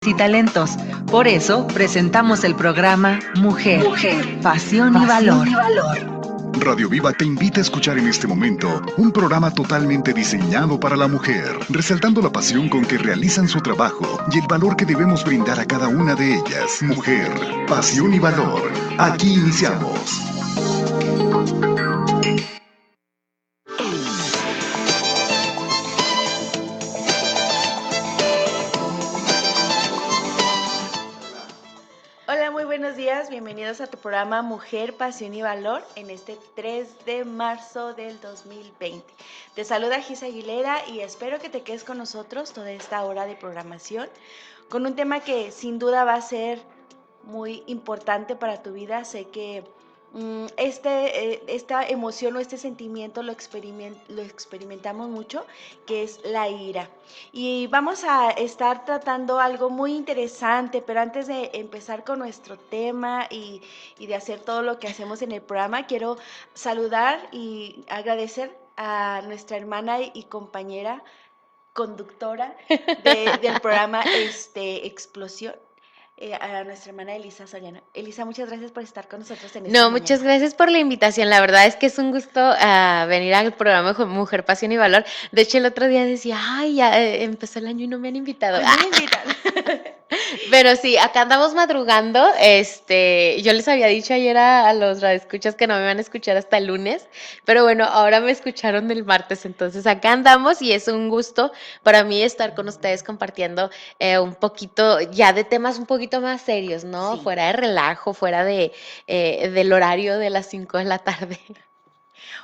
Y talentos. Por eso presentamos el programa Mujer, Pasión y Valor. Radio Viva te invita a escuchar en este momento un programa totalmente diseñado para la mujer, resaltando la pasión con que realizan su trabajo y el valor que debemos brindar a cada una de ellas. Mujer, pasión y valor. Aquí iniciamos. Hola, muy buenos días, bienvenidos a tu programa Mujer, Pasión y Valor en este 3 de marzo del 2020. Te saluda Gis Aguilera y espero que te quedes con nosotros toda esta hora de programación con un tema que sin duda va a ser muy importante para tu vida. Sé que esta emoción o este sentimiento lo experimentamos mucho, que es la ira. Y vamos a estar tratando algo muy interesante, pero antes de empezar con nuestro tema y de hacer todo lo que hacemos en el programa, quiero saludar y agradecer a nuestra hermana y compañera conductora del programa Explosión, a nuestra hermana Elisa Soriano. Elisa, muchas gracias por estar con nosotros en esta mañana. Muchas gracias por la invitación. La verdad es que es un gusto venir al programa Mujer, Pasión y Valor. De hecho, el otro día decía, ay, ya empezó el año y no me han invitado. Pero sí, acá andamos madrugando. Yo les había dicho ayer a los radioescuchas que no me van a escuchar hasta el lunes, pero bueno, ahora me escucharon el martes, entonces acá andamos y es un gusto para mí estar con ustedes compartiendo un poquito ya de temas un poquito más serios, ¿no? Sí. Fuera de relajo, fuera del horario de las 5 de la tarde.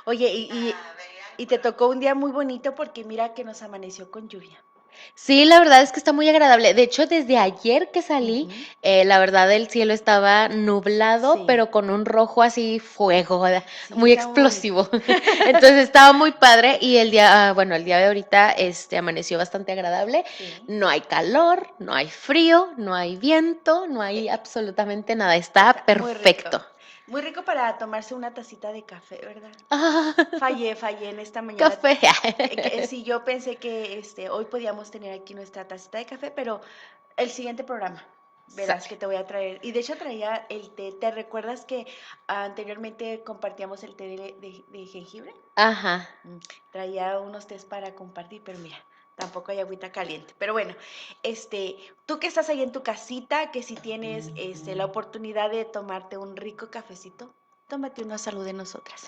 Oye, y te tocó un día muy bonito porque mira que nos amaneció con lluvia. Sí, la verdad es que está muy agradable. De hecho, desde ayer que salí, la verdad el cielo estaba nublado, Sí. pero con un rojo así fuego, Sí, muy está muy explosivo. Entonces estaba muy padre y el día, el día de ahorita amaneció bastante agradable. Sí. No hay calor, no hay frío, no hay viento, no hay absolutamente nada. Está perfecto. Muy rico para tomarse una tacita de café, ¿verdad? Ah, Fallé en esta mañana. café. Sí, yo pensé que hoy podíamos tener aquí nuestra tacita de café, pero el siguiente programa, verás que te voy a traer. Y de hecho traía el té. ¿Te recuerdas que anteriormente compartíamos el té de jengibre? Ajá. Traía unos tés para compartir, pero mira, tampoco hay agüita caliente. Pero bueno, tú que estás ahí en tu casita, que si tienes la oportunidad de tomarte un rico cafecito, tómate una salud de nosotras.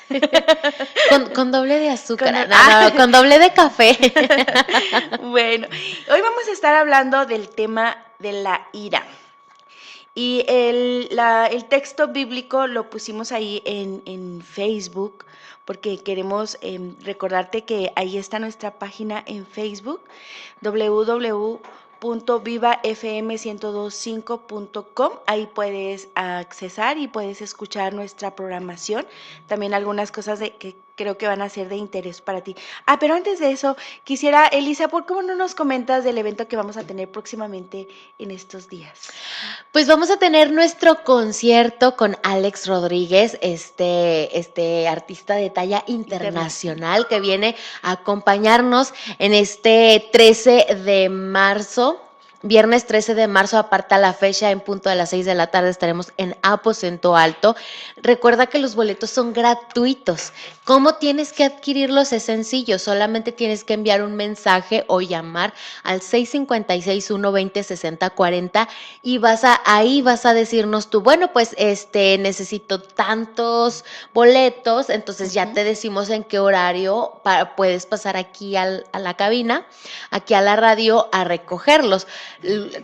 Con doble de azúcar. Con doble de café. Bueno, hoy vamos a estar hablando del tema de la ira. Y el texto bíblico lo pusimos ahí en Facebook porque queremos recordarte que ahí está nuestra página en Facebook, www.vivafm1025.com. Ahí puedes accesar y puedes escuchar nuestra programación. También algunas cosas que creo que van a ser de interés para ti. Pero antes de eso, quisiera, Elisa, ¿por qué no nos comentas del evento que vamos a tener próximamente en estos días? Pues vamos a tener nuestro concierto con Alex Rodríguez, este artista de talla internacional que viene a acompañarnos en este 13 de marzo. Viernes 13 de marzo, aparta la fecha, en punto de las 6 de la tarde estaremos en Aposento Alto. Recuerda que los boletos son gratuitos. ¿Cómo tienes que adquirirlos? Es sencillo, solamente tienes que enviar un mensaje o llamar al 656-120-6040 y ahí vas a decirnos tú, bueno, pues necesito tantos boletos, entonces ya te decimos en qué horario puedes pasar aquí a la cabina, aquí a la radio a recogerlos.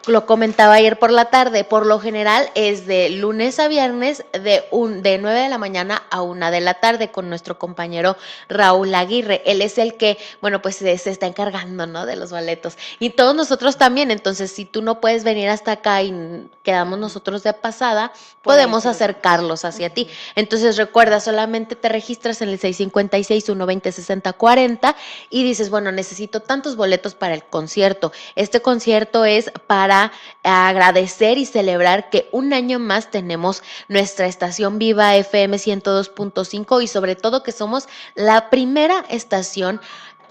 Lo comentaba ayer por la tarde, por lo general es de lunes a viernes de 9 de la mañana a 1 de la tarde con nuestro compañero Raúl Aguirre. Él es el que, pues se está encargando, ¿no?, de los boletos. Y todos nosotros también, entonces si tú no puedes venir hasta acá y quedamos nosotros de pasada, podemos acercarlos hacia ti. Entonces recuerda, solamente te registras en el 656-120-6040 y dices, bueno, necesito tantos boletos para el concierto. Este concierto es para agradecer y celebrar que un año más tenemos nuestra estación Viva FM 102.5 y sobre todo que somos la primera estación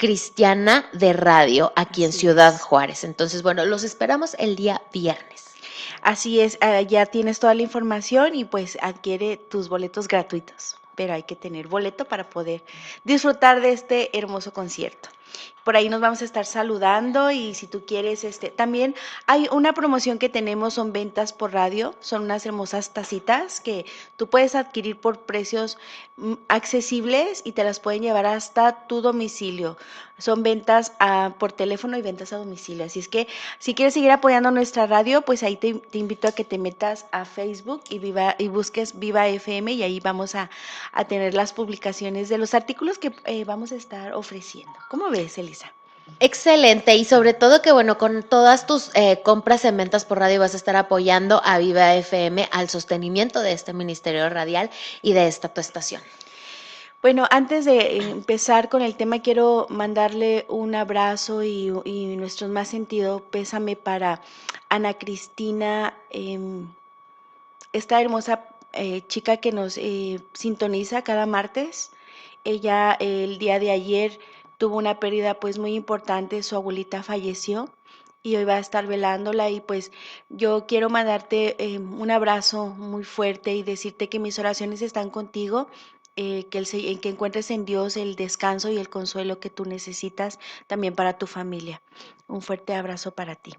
cristiana de radio aquí en Así Ciudad es. Juárez. Entonces, bueno, los esperamos el día viernes. Así es, ya tienes toda la información y pues adquiere tus boletos gratuitos, pero hay que tener boleto para poder disfrutar de este hermoso concierto. Por ahí nos vamos a estar saludando y si tú quieres, también hay una promoción que tenemos, son ventas por radio, son unas hermosas tacitas que tú puedes adquirir por precios accesibles y te las pueden llevar hasta tu domicilio. Son ventas por teléfono y ventas a domicilio. Así es que si quieres seguir apoyando nuestra radio, pues ahí te invito a que te metas a Facebook y busques Viva FM y ahí vamos a tener las publicaciones de los artículos que vamos a estar ofreciendo. ¿Cómo ves, Elisa? Excelente, y sobre todo que bueno, con todas tus compras en ventas por radio vas a estar apoyando a Viva FM al sostenimiento de este ministerio radial y de esta tu estación. Bueno, antes de empezar con el tema, quiero mandarle un abrazo y nuestro más sentido pésame para Ana Cristina, esta hermosa chica que nos sintoniza cada martes. Ella el día de ayer tuvo una pérdida pues muy importante, su abuelita falleció y hoy va a estar velándola y pues yo quiero mandarte un abrazo muy fuerte y decirte que mis oraciones están contigo, que encuentres en Dios el descanso y el consuelo que tú necesitas también para tu familia. Un fuerte abrazo para ti.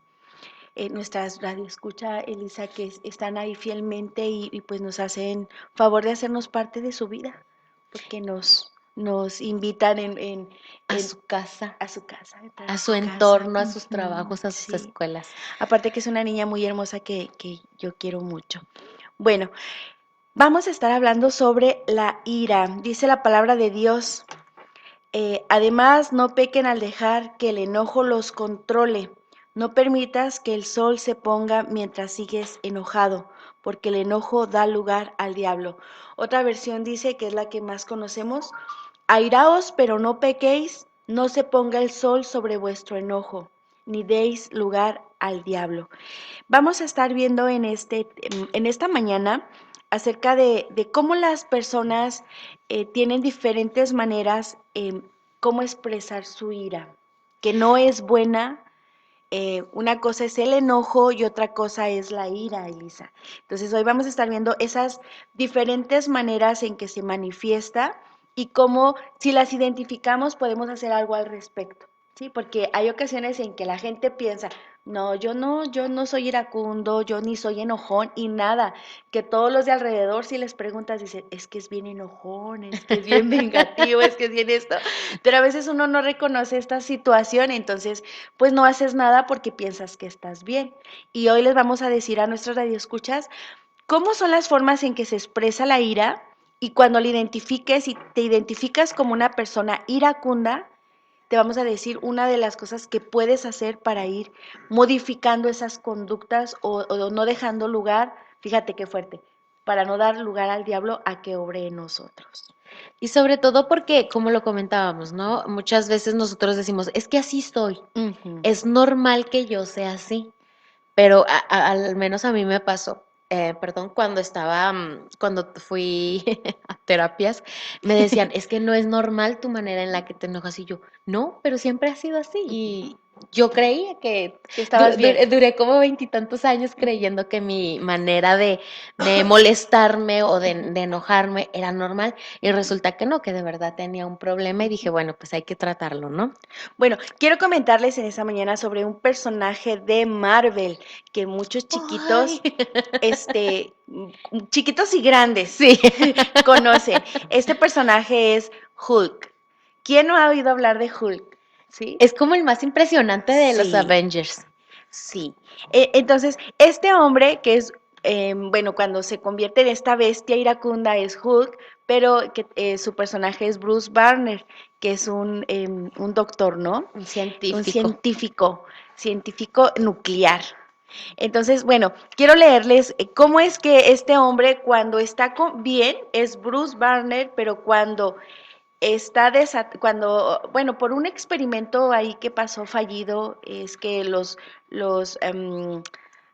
Nuestras radioescucha, Elisa, que están ahí fielmente y pues nos hacen favor de hacernos parte de su vida, porque nos invitan A su casa, a su casa, a su su casa. entorno, a sus trabajos, a sus Sí. escuelas. Aparte que es una niña muy hermosa que yo quiero mucho. Bueno, vamos a estar hablando sobre la ira. Dice la palabra de Dios. Además, no pequen al dejar que el enojo los controle. No permitas que el sol se ponga mientras sigues enojado, porque el enojo da lugar al diablo. Otra versión dice, que es la que más conocemos, airaos, pero no pequéis, no se ponga el sol sobre vuestro enojo, ni deis lugar al diablo. Vamos a estar viendo en esta mañana acerca de cómo las personas tienen diferentes maneras cómo expresar su ira, que no es buena. Una cosa es el enojo y otra cosa es la ira, Elisa. Entonces hoy vamos a estar viendo esas diferentes maneras en que se manifiesta y cómo, si las identificamos, podemos hacer algo al respecto. Sí, porque hay ocasiones en que la gente piensa, no, yo no soy iracundo, yo ni soy enojón y nada, que todos los de alrededor si les preguntas dicen, es que es bien enojón, es que es bien vengativo, es que es bien esto, pero a veces uno no reconoce esta situación, entonces pues no haces nada porque piensas que estás bien. Y hoy les vamos a decir a nuestros radioescuchas cómo son las formas en que se expresa la ira y cuando la identifiques y te identificas como una persona iracunda, te vamos a decir una de las cosas que puedes hacer para ir modificando esas conductas o no dejando lugar, fíjate qué fuerte, para no dar lugar al diablo a que obre en nosotros. Y sobre todo porque, como lo comentábamos, ¿no? Muchas veces nosotros decimos, es que así soy, Ujú. es normal que yo sea así, pero al menos a mí me pasó. Perdón, cuando fui a terapias, me decían, es que no es normal tu manera en la que te enojas. Y yo, no, pero siempre ha sido así. Y yo creía que Que estabas bien. duré como 20 y tantos años creyendo que mi manera de molestarme o de enojarme era normal. Y resulta que no, que de verdad tenía un problema y dije, bueno, pues hay que tratarlo, ¿no? Bueno, quiero comentarles en esta mañana sobre un personaje de Marvel que muchos Ay, chiquitos, chiquitos y grandes, sí. conocen. Este personaje es Hulk. ¿Quién no ha oído hablar de Hulk? ¿Sí? Es como el más impresionante de los Sí. Avengers. Sí. Entonces, este hombre que es, bueno, cuando se convierte en esta bestia iracunda es Hulk, pero que su personaje es Bruce Banner, que es un doctor, ¿no? Un Un científico. científico nuclear. Entonces, bueno, quiero leerles cómo es que este hombre cuando está bien es Bruce Banner, pero cuando bueno, por un experimento ahí que pasó fallido, es que los,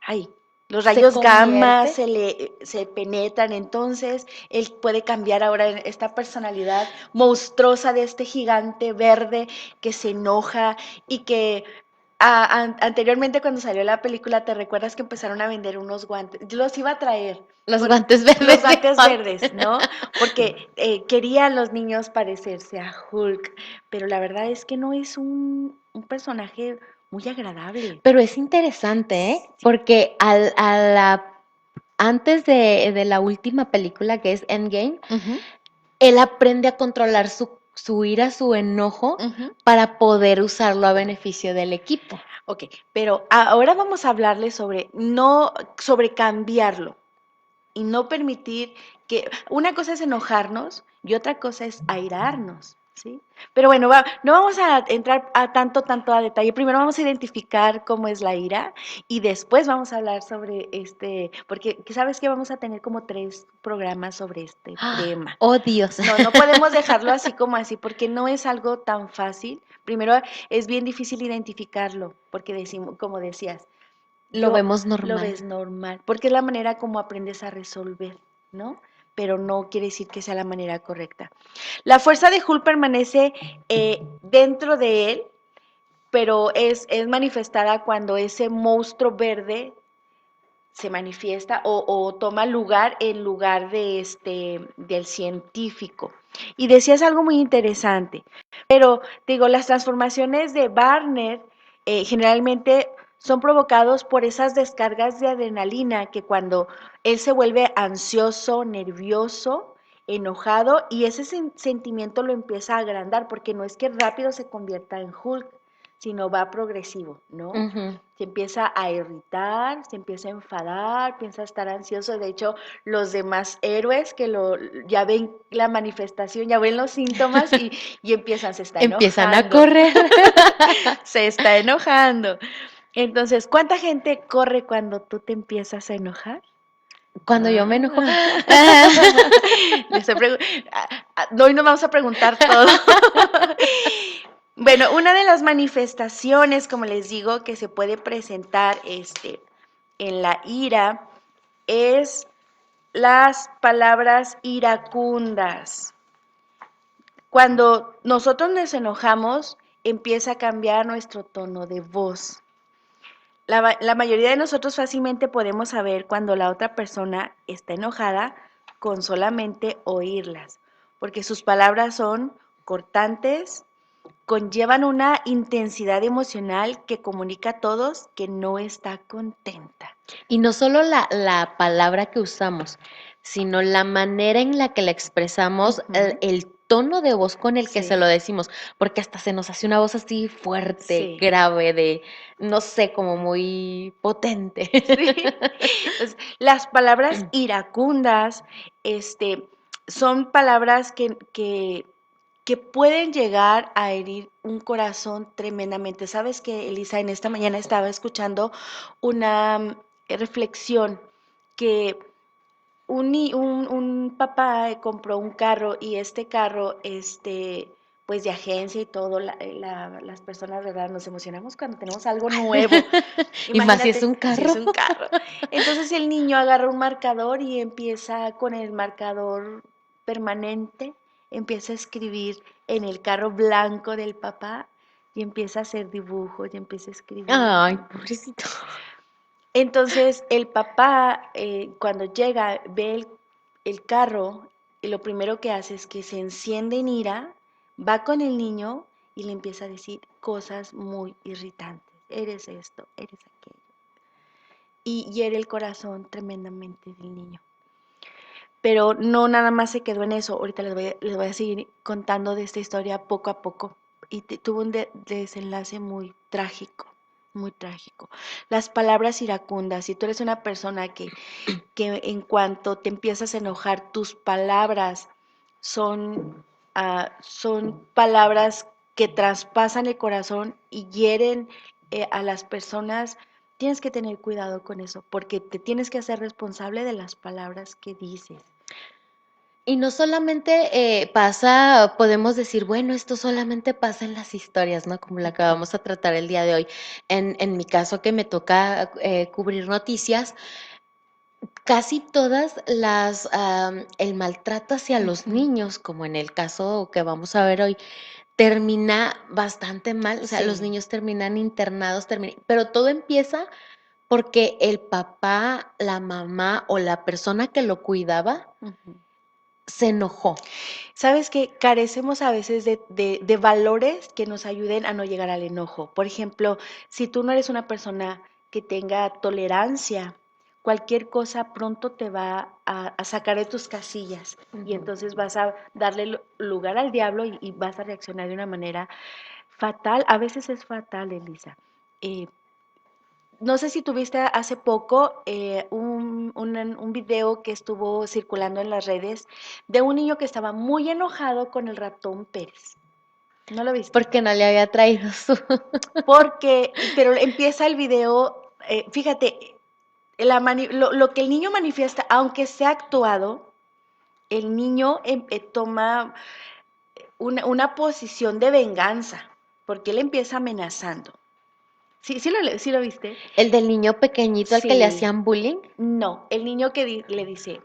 ay, Los se rayos gamma convierte. se penetran, entonces él puede cambiar ahora en esta personalidad monstruosa de este gigante verde que se enoja y que anteriormente cuando salió la película, ¿te recuerdas que empezaron a vender unos guantes? Yo los iba a traer. Los guantes verdes Los de guantes Hulk. verdes, ¿no? Porque querían los niños parecerse a Hulk, pero la verdad es que no es un personaje muy agradable. Pero es interesante, ¿eh? Porque antes de la última película que es Endgame, Ujú, él aprende a controlar su ira, su enojo, ujú. para poder usarlo a beneficio del equipo. Ok, pero ahora vamos a hablarle sobre no, sobre cambiarlo y no permitir que una cosa es enojarnos y otra cosa es airarnos, ¿sí? Pero bueno, no vamos a entrar a tanto a detalle. Primero vamos a identificar cómo es la ira y después vamos a hablar sobre porque sabes que vamos a tener como 3 programas sobre este ¡Ah! tema. Oh, Dios. No podemos dejarlo así como así, porque no es algo tan fácil. Primero, es bien difícil identificarlo, porque decimos, como decías, Lo yo vemos lo normal. ves normal, porque es la manera como aprendes a resolver, ¿no? Pero no quiere decir que sea la manera correcta. La fuerza de Hulk permanece dentro de él, pero es manifestada cuando ese monstruo verde se manifiesta o toma lugar en lugar de del científico. Y decías algo muy interesante, pero digo, las transformaciones de Barner generalmente son provocados por esas descargas de adrenalina que cuando él se vuelve ansioso, nervioso, enojado y ese sentimiento lo empieza a agrandar porque no es que rápido se convierta en Hulk, sino va progresivo, ¿no? Ujú. Se empieza a irritar, se empieza a enfadar, empieza a estar ansioso. De hecho, los demás héroes que ya ven la manifestación, ya ven los síntomas y empiezan, se está Empiezan a enojando, correr. se está enojando. Entonces, ¿cuánta gente corre cuando tú te empiezas a enojar? Cuando yo me enojo. Ah. Hoy nos vamos a preguntar todo. Bueno, una de las manifestaciones, como les digo, que se puede presentar en la ira es las palabras iracundas. Cuando nosotros nos enojamos, empieza a cambiar nuestro tono de voz. La mayoría de nosotros fácilmente podemos saber cuando la otra persona está enojada con solamente oírlas, porque sus palabras son cortantes, conllevan una intensidad emocional que comunica a todos que no está contenta. Y no solo la palabra que usamos, sino la manera en la que la expresamos, Ujú. el tono de voz con el que se Sí, lo decimos, porque hasta se nos hace una voz así fuerte, sí, grave, no sé, como muy potente. sí. Pues, las palabras iracundas, son palabras que pueden llegar a herir un corazón tremendamente. Sabes que, Elisa, en esta mañana estaba escuchando una reflexión que un papá compró un carro y este carro, pues de agencia y todo, las personas, ¿verdad? Nos emocionamos cuando tenemos algo nuevo. Y más si es Imagínate un si es carro. un carro. Entonces el niño agarra un marcador y empieza con el marcador permanente, empieza a escribir en el carro blanco del papá y empieza a hacer dibujos y empieza a escribir. Ay, pobrecito. Entonces el papá, cuando llega, ve el carro y lo primero que hace es que se enciende en ira, va con el niño y le empieza a decir cosas muy irritantes. Eres esto, eres aquello. Y hiere el corazón tremendamente del niño. Pero no nada más se quedó en eso. Ahorita les voy a seguir contando de esta historia poco a poco. Y tuvo un desenlace muy trágico, muy trágico. Las palabras iracundas. Si tú eres una persona que en cuanto te empiezas a enojar, tus palabras son palabras que traspasan el corazón y hieren a las personas, tienes que tener cuidado con eso, porque te tienes que hacer responsable de las palabras que dices. Y no solamente pasa, podemos decir, bueno, esto solamente pasa en las historias, ¿no? Como la que vamos a tratar el día de hoy. En mi caso, que me toca cubrir noticias, casi todas el maltrato hacia los Ujú. niños, como en el caso que vamos a ver hoy, termina bastante mal. O sea, los Sí. niños terminan internados, pero todo empieza porque el papá, la mamá o la persona que lo cuidaba Ujú. se enojó. Sabes que carecemos a veces de valores que nos ayuden a no llegar al enojo. Por ejemplo, si tú no eres una persona que tenga tolerancia, cualquier cosa pronto te va a sacar de tus casillas y Ujú. entonces vas a darle lugar al diablo y vas a reaccionar de una manera fatal. A veces es fatal, Elisa. Eh, no sé si tuviste hace poco un video que estuvo circulando en las redes de un niño que estaba muy enojado con el ratón Pérez. ¿No lo viste? Porque no le había traído su... Pero empieza el video, fíjate, lo que el niño manifiesta, aunque sea actuado, el niño toma una posición de venganza, porque él empieza amenazando. ¿Sí, sí lo viste? El del niño pequeñito al que le Sí. hacían bullying. No, el niño que le dice,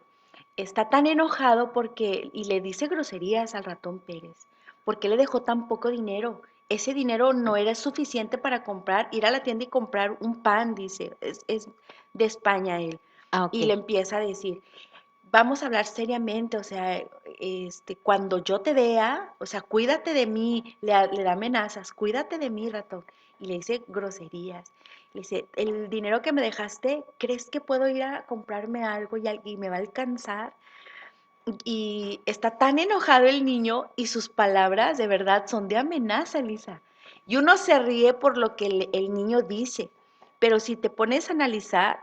está tan enojado porque, y le dice groserías al ratón Pérez, porque le dejó tan poco dinero. Ese dinero no era suficiente para comprar, ir a la tienda y comprar un pan, dice, es de España él. Ah, Y ok. le empieza a decir, vamos a hablar seriamente, o sea, cuando yo te vea, o sea, cuídate de mí, le da amenazas, cuídate de mí, ratón. Y le dice groserías. Le dice, el dinero que me dejaste, ¿crees que puedo ir a comprarme algo y me va a alcanzar? Y está tan enojado el niño y sus palabras de verdad son de amenaza, Elisa. Y uno se ríe por lo que el niño dice, pero si te pones a analizar,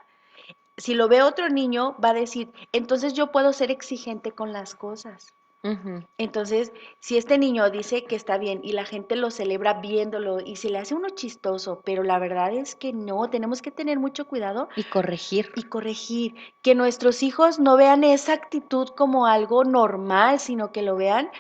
si lo ve otro niño, va a decir, entonces yo puedo ser exigente con las cosas. Ujú. Entonces, si este niño dice que está bien y la gente lo celebra viéndolo y se le hace uno chistoso, pero la verdad es que no, tenemos que tener mucho cuidado Y corregir. y corregir, que nuestros hijos no vean esa actitud como algo normal, sino que lo vean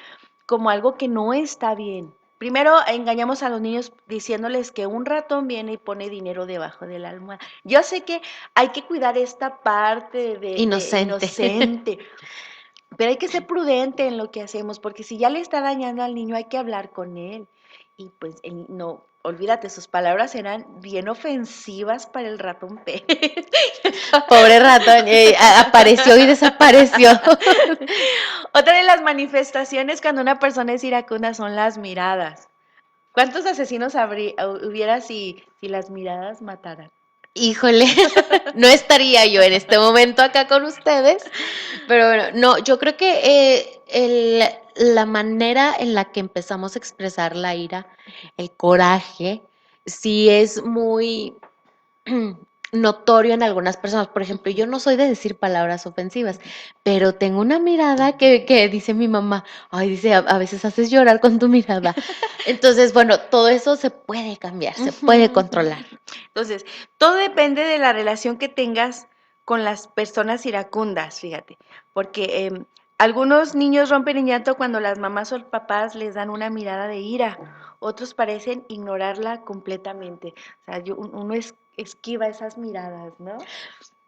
como algo que no está bien. Primero engañamos a los niños diciéndoles que un ratón viene y pone dinero debajo de la almohada. Yo sé que hay que cuidar esta parte de Inocente. inocente, pero hay que ser prudente en lo que hacemos, porque si ya le está dañando al niño hay que hablar con él. Y pues no, olvídate, sus palabras eran bien ofensivas para el ratón Pérez. Pobre ratón, apareció y desapareció. Otra de las manifestaciones cuando una persona es iracunda son las miradas. ¿Cuántos asesinos hubiera si las miradas mataran? Híjole, no estaría yo en este momento acá con ustedes, pero bueno, no, yo creo que la manera en la que empezamos a expresar la ira, el coraje, sí es muy notorio en algunas personas. Por ejemplo, yo no soy de decir palabras ofensivas, pero tengo una mirada que dice mi mamá, ay, dice, a veces haces llorar con tu mirada. Entonces, bueno, todo eso se puede cambiar, se puede Ujú. controlar. Entonces, todo depende de la relación que tengas con las personas iracundas, fíjate, porque algunos niños rompen en llanto cuando las mamás o papás les dan una mirada de ira, otros parecen ignorarla completamente. O sea, uno esquiva esas miradas, ¿no?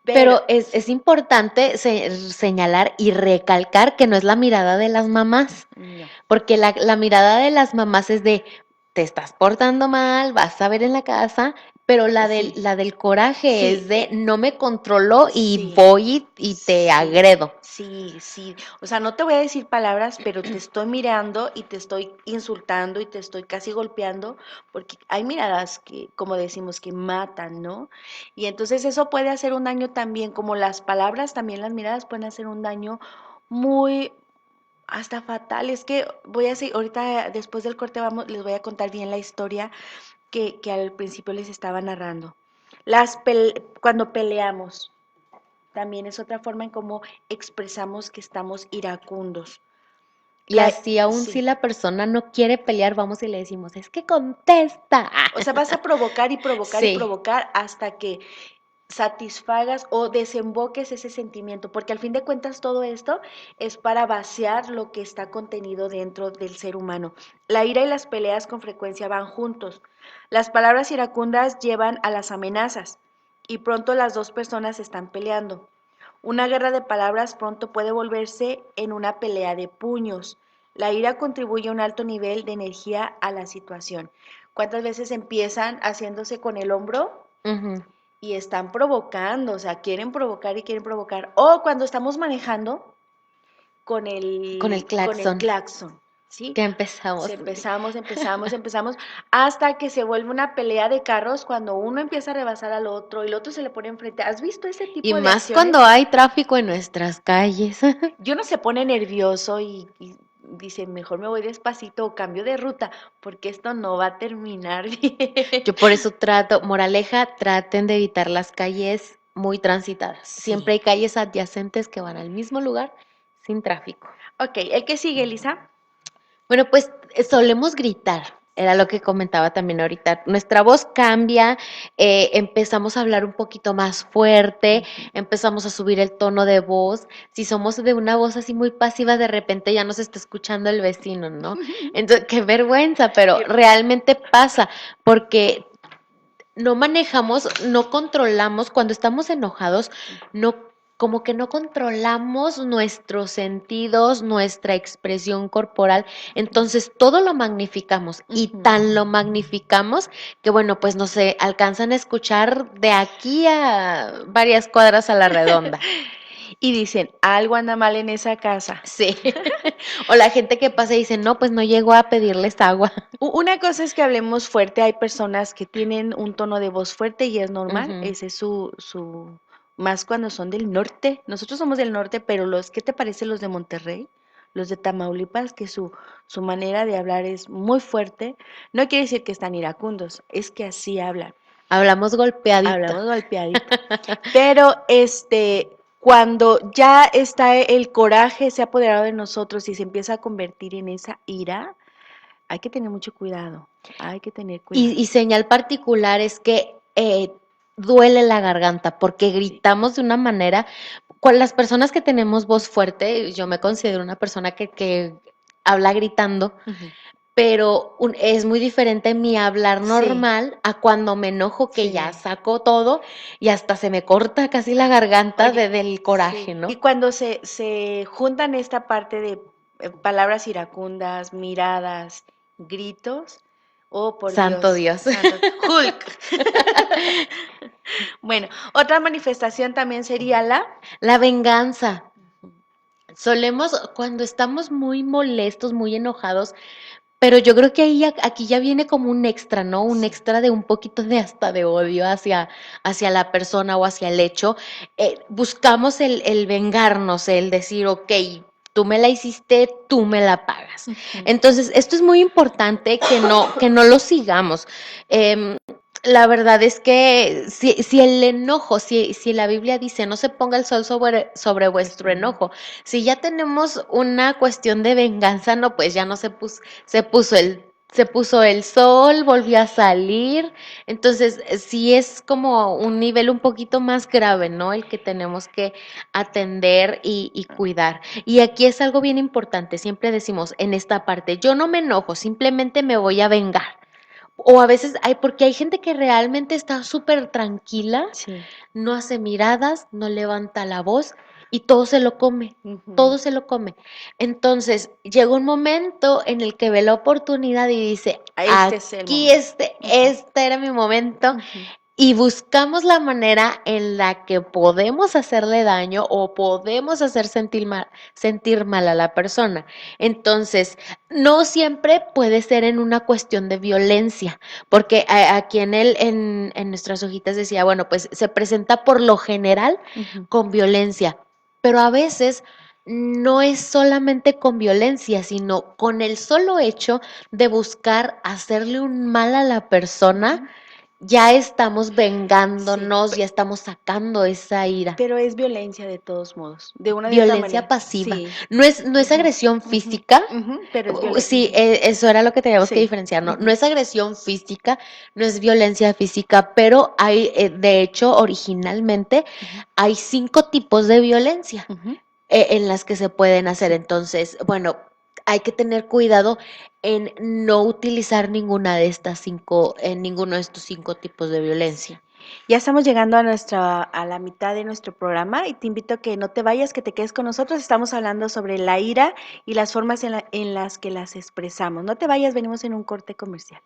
Pero, Pero es importante señalar y recalcar que no es la mirada de las mamás, no, porque la mirada de las mamás es de, te estás portando mal, vas a ver en la casa, pero sí, la del coraje sí, es de, no me controlo y sí. voy y te Sí, agredo. sí, sí. O sea, no te voy a decir palabras, pero te estoy mirando y te estoy insultando y te estoy casi golpeando, porque hay miradas que, como decimos, que matan, ¿no? Y entonces eso puede hacer un daño también, como las palabras, también las miradas pueden hacer un daño muy, hasta fatal. Es que voy a seguir, ahorita después del corte les voy a contar bien la historia que al principio les estaba narrando. Cuando peleamos. También es otra forma en cómo expresamos que estamos iracundos. Y así aún si Sí. la persona no quiere pelear, vamos y le decimos, es que contesta. O sea, vas a provocar y provocar y Sí, provocar hasta que satisfagas o desemboques ese sentimiento, porque al fin de cuentas todo esto es para vaciar lo que está contenido dentro del ser humano. La ira y las peleas con frecuencia van juntos. Las palabras iracundas llevan a las amenazas y pronto las dos personas están peleando. Una guerra de palabras pronto puede volverse en una pelea de puños. La ira contribuye a un alto nivel de energía a la situación. ¿Cuántas veces empiezan haciéndose con el hombro Ujú. y están provocando? O sea, quieren provocar y quieren provocar. O cuando estamos manejando Con el con el claxon claxon, ¿sí? que empezamos. Empezamos, hasta que se vuelve una pelea de carros cuando uno empieza a rebasar al otro y el otro se le pone enfrente. ¿Has visto ese Y tipo de más acciones? cuando hay tráfico en nuestras calles. Y uno se pone nervioso y dice, mejor me voy despacito o cambio de ruta, porque esto no va a terminar bien. Yo por eso moraleja, traten de evitar las calles muy transitadas. Siempre Sí. hay calles adyacentes que van al mismo lugar sin tráfico. Ok, el que sigue, Elisa. Bueno, pues solemos gritar, era lo que comentaba también ahorita. Nuestra voz cambia, empezamos a hablar un poquito más fuerte, empezamos a subir el tono de voz. Si somos de una voz así muy pasiva, de repente ya nos está escuchando el vecino, ¿no? Entonces, qué vergüenza, pero realmente pasa, porque no manejamos, no controlamos, cuando estamos enojados, no, como que no controlamos nuestros sentidos, nuestra expresión corporal, entonces todo lo magnificamos y tan lo magnificamos que bueno, pues no se alcanzan a escuchar de aquí a varias cuadras a la redonda. Y dicen, algo anda mal en esa casa. Sí. O la gente que pasa y dice, no, pues no llegó a pedirles agua. Una cosa es que hablemos fuerte, hay personas que tienen un tono de voz fuerte y es normal, Ujú. ese es más cuando son del norte. Nosotros somos del norte, pero ¿qué te parece los de Monterrey? Los de Tamaulipas, que su manera de hablar es muy fuerte. No quiere decir que están iracundos, es que así hablan. Hablamos golpeadito. Hablamos golpeadito. Pero cuando ya está el coraje se ha apoderado de nosotros y se empieza a convertir en esa ira, hay que tener mucho cuidado. Hay que tener cuidado. Y señal particular es que duele la garganta porque gritamos de una manera, con las personas que tenemos voz fuerte, yo me considero una persona que habla gritando, Ujú. pero es muy diferente mi hablar Sí, normal a cuando me enojo que ya sí. saco todo y hasta se me corta casi la garganta Oye, del coraje, sí. ¿no? Y cuando se juntan esta parte de palabras iracundas, miradas, gritos, oh por Santo Dios, Dios. santo, Hulk. Bueno, otra manifestación también sería La venganza. Solemos, cuando estamos muy molestos, muy enojados, pero yo creo que aquí ya viene como un extra, ¿no? Un Sí. extra de un poquito de hasta de odio hacia la persona o hacia el hecho. Buscamos el vengarnos, el decir, ok, tú me la hiciste, tú me la pagas. Ujú. Entonces, esto es muy importante que no lo sigamos. Em, la verdad es que si el enojo, si la Biblia dice no se ponga el sol sobre vuestro enojo, si ya tenemos una cuestión de venganza, no, pues ya no se puso el sol, volvió a salir. Entonces, sí es como un nivel un poquito más grave, ¿no? El que tenemos que atender y cuidar. Y aquí es algo bien importante, siempre decimos en esta parte, yo no me enojo, simplemente me voy a vengar. O a veces porque hay gente que realmente está súper tranquila, Sí. no hace miradas, no levanta la voz y todo se lo come, Ujú. todo se lo come. Entonces, llega un momento en el que ve la oportunidad y dice, Este es el aquí momento. este era mi momento, Ujú. y buscamos la manera en la que podemos hacerle daño o podemos hacer sentir mal a la persona. Entonces, no siempre puede ser en una cuestión de violencia, porque aquí en nuestras hojitas decía, bueno, pues se presenta por lo general Ujú. con violencia, pero a veces no es solamente con violencia, sino con el solo hecho de buscar hacerle un mal a la persona ya estamos Sí, vengándonos, ya estamos sacando esa ira. pero es violencia de todos modos, de una de otra Violencia manera. pasiva. Sí. No es Ujú, agresión ujú, física. pero es Sí, violencia. eso era lo que teníamos que Sí. diferenciar, ¿no? No Ujú, es agresión física, no es violencia física, pero hay, de hecho, originalmente ujú, hay 5 tipos de violencia ujú. en las que se pueden hacer. Sí. Entonces, bueno, hay que tener cuidado en no utilizar ninguna de estas 5, en ninguno de estos 5 tipos de violencia. Ya estamos llegando a la mitad de nuestro programa y te invito a que no te vayas, que te quedes con nosotros. Estamos hablando sobre la ira y las formas en las que las expresamos. No te vayas, venimos en un corte comercial.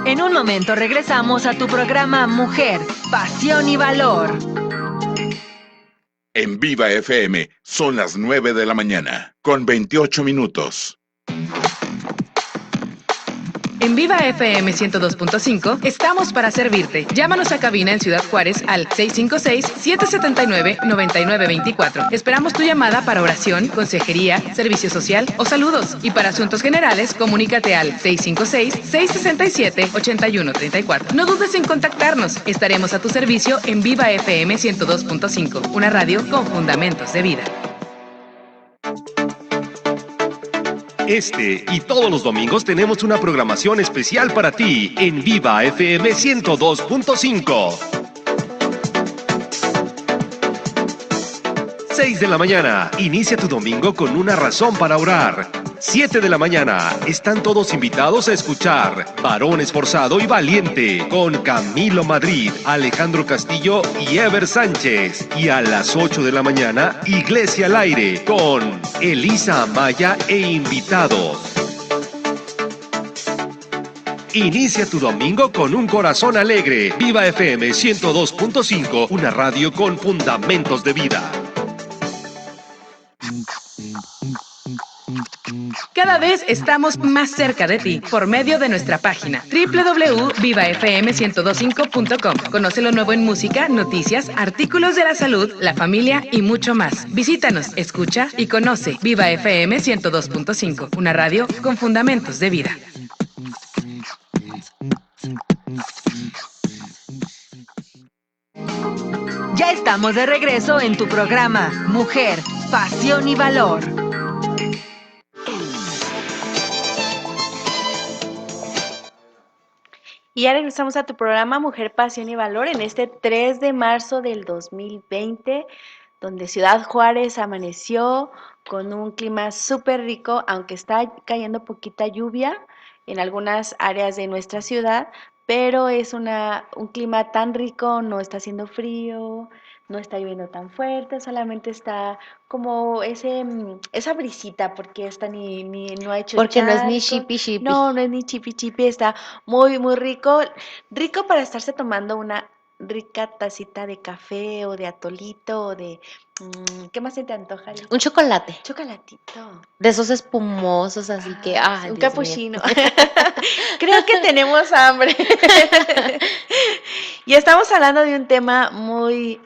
En un momento regresamos a tu programa Mujer, Pasión y Valor. En Viva FM son las 9 de la mañana, con 28 minutos. En Viva FM 102.5 estamos para servirte. Llámanos a cabina en Ciudad Juárez al 656-779-9924. Esperamos tu llamada para oración, consejería, servicio social o saludos. Y para asuntos generales, comunícate al 656-667-8134. No dudes en contactarnos. Estaremos a tu servicio en Viva FM 102.5, una radio con fundamentos de vida. Este y todos los domingos tenemos una programación especial para ti en Viva FM 102.5. 6 de la mañana, inicia tu domingo con una razón para orar. 7 de la mañana, están todos invitados a escuchar Varón Esforzado y Valiente con Camilo Madrid, Alejandro Castillo y Ever Sánchez. Y a las 8 de la mañana, Iglesia al Aire con Elisa Amaya e invitados. Inicia tu domingo con un corazón alegre. Viva FM 102.5, una radio con fundamentos de vida. Cada vez estamos más cerca de ti por medio de nuestra página www.vivafm1025.com. Conoce lo nuevo en música, noticias, artículos de la salud, la familia y mucho más. Visítanos, escucha y conoce Viva FM 102.5, una radio con fundamentos de vida. Ya estamos de regreso en tu programa Mujer, Pasión y Valor. Y ya regresamos a tu programa Mujer, Pasión y Valor en este 3 de marzo del 2020, donde Ciudad Juárez amaneció con un clima súper rico, aunque está cayendo poquita lluvia en algunas áreas de nuestra ciudad, pero es un clima tan rico, no está haciendo frío, no está lloviendo tan fuerte, solamente está como esa brisita, porque esta no ha hecho Porque no es ni charcos. shippy shippy. No, no es ni chipi chipi, está muy, muy rico. Rico para estarse tomando una rica tacita de café o de atolito o de... ¿qué más se te antoja, Liz? Un chocolate. Chocolatito. De esos espumosos, así que, ay, Un Dios mío. capuchino. Creo que tenemos hambre. Y estamos hablando de un tema muy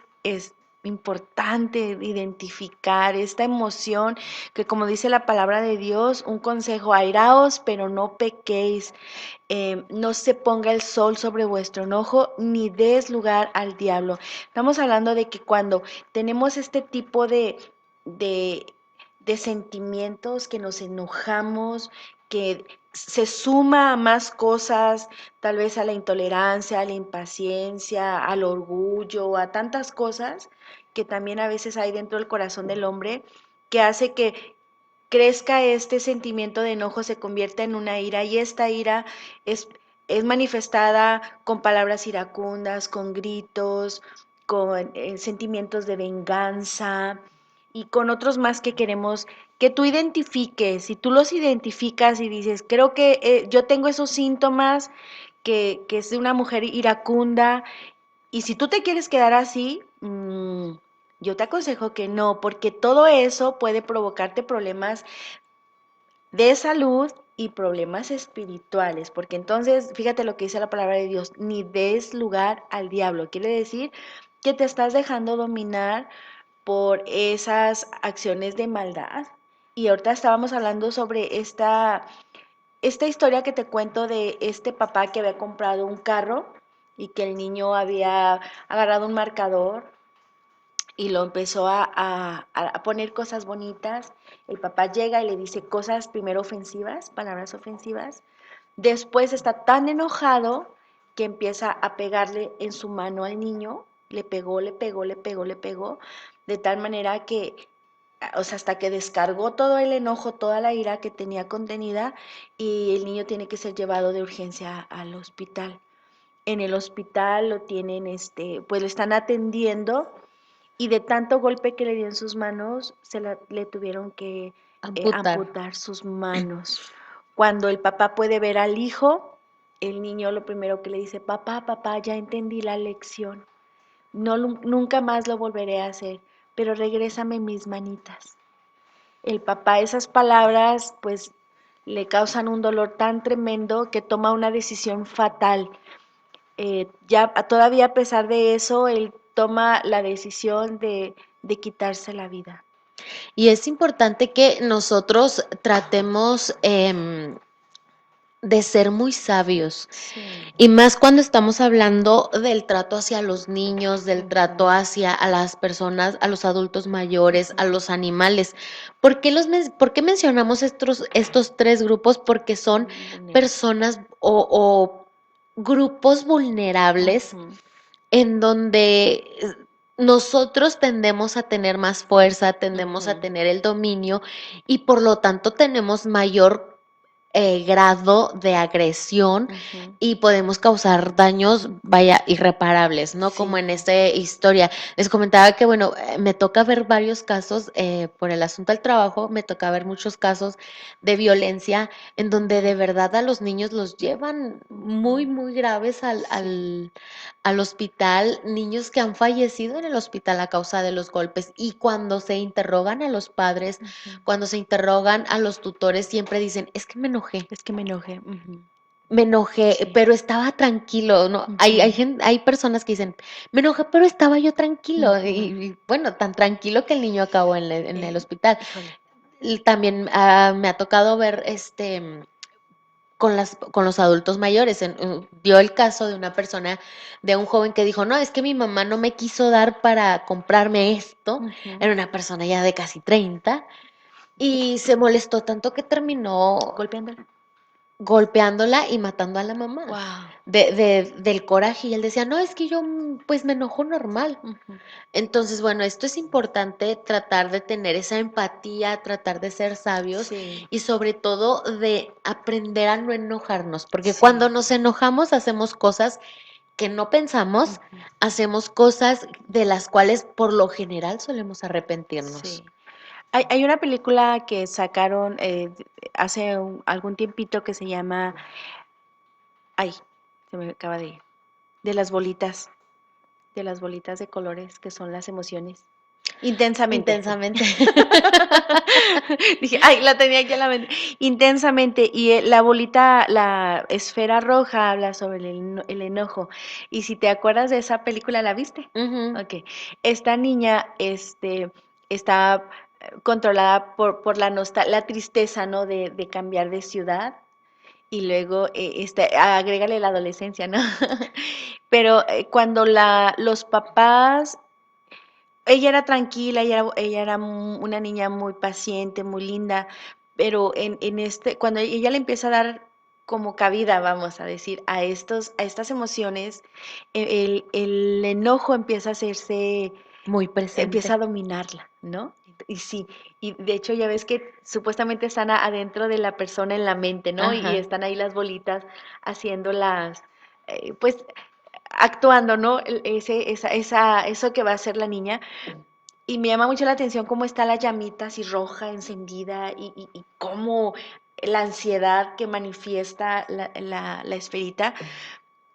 importante, de identificar esta emoción que, como dice la palabra de Dios, un consejo: airaos, pero no pequéis. No se ponga el sol sobre vuestro enojo, ni des lugar al diablo. Estamos hablando de que cuando tenemos este tipo de, de sentimientos, que nos enojamos, que se suma a más cosas, tal vez a la intolerancia, a la impaciencia, al orgullo, a tantas cosas que también a veces hay dentro del corazón del hombre, que hace que crezca este sentimiento de enojo, se convierta en una ira, y esta ira es, es manifestada con palabras iracundas, con gritos, con sentimientos de venganza y con otros más que queremos que tú identifiques. Si tú los identificas y dices, creo que yo tengo esos síntomas, que es de una mujer iracunda, y si tú te quieres quedar así, yo te aconsejo que no, porque todo eso puede provocarte problemas de salud y problemas espirituales, porque entonces, fíjate lo que dice la palabra de Dios: ni des lugar al diablo. Quiere decir que te estás dejando dominar por esas acciones de maldad. Y ahorita estábamos hablando sobre esta historia que te cuento de este papá que había comprado un carro y que el niño había agarrado un marcador y lo empezó a poner cosas bonitas. El papá llega y le dice cosas primero ofensivas, palabras ofensivas. Después está tan enojado que empieza a pegarle en su mano al niño. Le pegó, le pegó, le pegó, le pegó, de tal manera que, o sea, hasta que descargó todo el enojo, toda la ira que tenía contenida, y el niño tiene que ser llevado de urgencia al hospital. En el hospital lo tienen, pues lo están atendiendo, y de tanto golpe que le dio en sus manos, le tuvieron que Amputar. amputar sus manos. Cuando el papá puede ver al hijo, el niño lo primero que le dice: papá, papá, ya entendí la lección. No, nunca más lo volveré a hacer, pero regrésame mis manitas. El papá, esas palabras, pues le causan un dolor tan tremendo que toma una decisión fatal. Todavía a pesar de eso, él toma la decisión de quitarse la vida. Y es importante que nosotros tratemos de ser muy sabios. Sí. Y más cuando estamos hablando del trato hacia los niños, del trato hacia a las personas, a los adultos mayores, a los animales. ¿Por qué mencionamos estos tres grupos? Porque son personas o grupos vulnerables en donde nosotros tendemos a tener más fuerza, tendemos a tener el dominio y por lo tanto tenemos mayor grado de agresión y podemos causar daños, vaya, irreparables, ¿no? Sí. Como en esta historia. Les comentaba que, bueno, me toca ver varios casos, por el asunto del trabajo, me toca ver muchos casos de violencia en donde de verdad a los niños los llevan muy, muy graves al hospital, niños que han fallecido en el hospital a causa de los golpes y cuando se interrogan a los padres, cuando se interrogan a los tutores, siempre dicen, es que me enojé. Es que me enojé. Me enojé, Sí. pero estaba tranquilo, ¿no? Hay personas que dicen, me enojé, pero estaba yo tranquilo. Y bueno, tan tranquilo que el niño acabó en el hospital. Híjole. Y también me ha tocado ver con los adultos mayores. Dio el caso de una persona, de un joven que dijo, no, es que mi mamá no me quiso dar para comprarme esto. Era una persona ya de casi 30 y se molestó tanto que terminó golpeándola y matando a la mamá. Wow. Del coraje. Y él decía, no, es que yo pues me enojo normal. Entonces, bueno, esto es importante, tratar de tener esa empatía, tratar de ser sabios Sí. y sobre todo de aprender a no enojarnos, porque Sí. cuando nos enojamos hacemos cosas que no pensamos, hacemos cosas de las cuales por lo general solemos arrepentirnos. Sí. Hay una película que sacaron hace algún tiempito que se llama, ay, se me acaba de ir, de las bolitas de colores que son las emociones. Intensamente. Intensamente. Dije, ay, la tenía aquí en la mente. Intensamente. Y la bolita, la esfera roja habla sobre el enojo. Y si te acuerdas de esa película, ¿la viste? Ujú. Ok. Esta niña, está controlada por la tristeza, ¿no? De cambiar de ciudad. Y luego, agrégale la adolescencia, ¿no? Pero cuando los papás, ella era tranquila, ella era una niña muy paciente, muy linda, pero cuando ella le empieza a dar como cabida, vamos a decir, a estas emociones, el enojo empieza a hacerse, Muy presente. empieza a dominarla, ¿no? Y sí, y de hecho ya ves que supuestamente están adentro de la persona en la mente, ¿no? Ajá. Y están ahí las bolitas haciéndolas, pues actuando, ¿no? Eso que va a hacer la niña. Y me llama mucho la atención cómo está la llamita así roja, encendida, y cómo la ansiedad que manifiesta la esferita,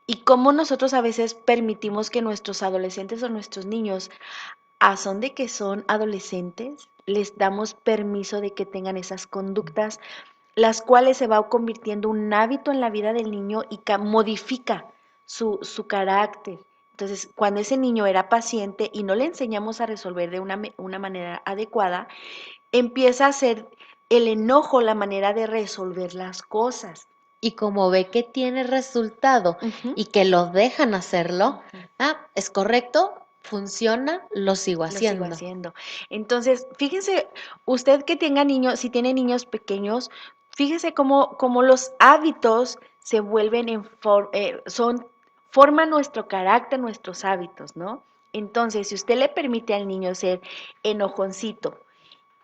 y cómo nosotros a veces permitimos que nuestros adolescentes o nuestros niños, a son de que son adolescentes, les damos permiso de que tengan esas conductas, las cuales se va convirtiendo un hábito en la vida del niño y modifica su carácter. Entonces, cuando ese niño era paciente y no le enseñamos a resolver de una manera adecuada, empieza a ser el enojo la manera de resolver las cosas. Y como ve que tiene resultado Ujú. y que lo dejan hacerlo, es correcto, funciona, lo sigo Lo sigo haciendo. haciendo. Entonces, fíjense, usted que tenga niños, si tiene niños pequeños, fíjese cómo los hábitos se vuelven forman nuestro carácter, nuestros hábitos, ¿no? Entonces, si usted le permite al niño ser enojoncito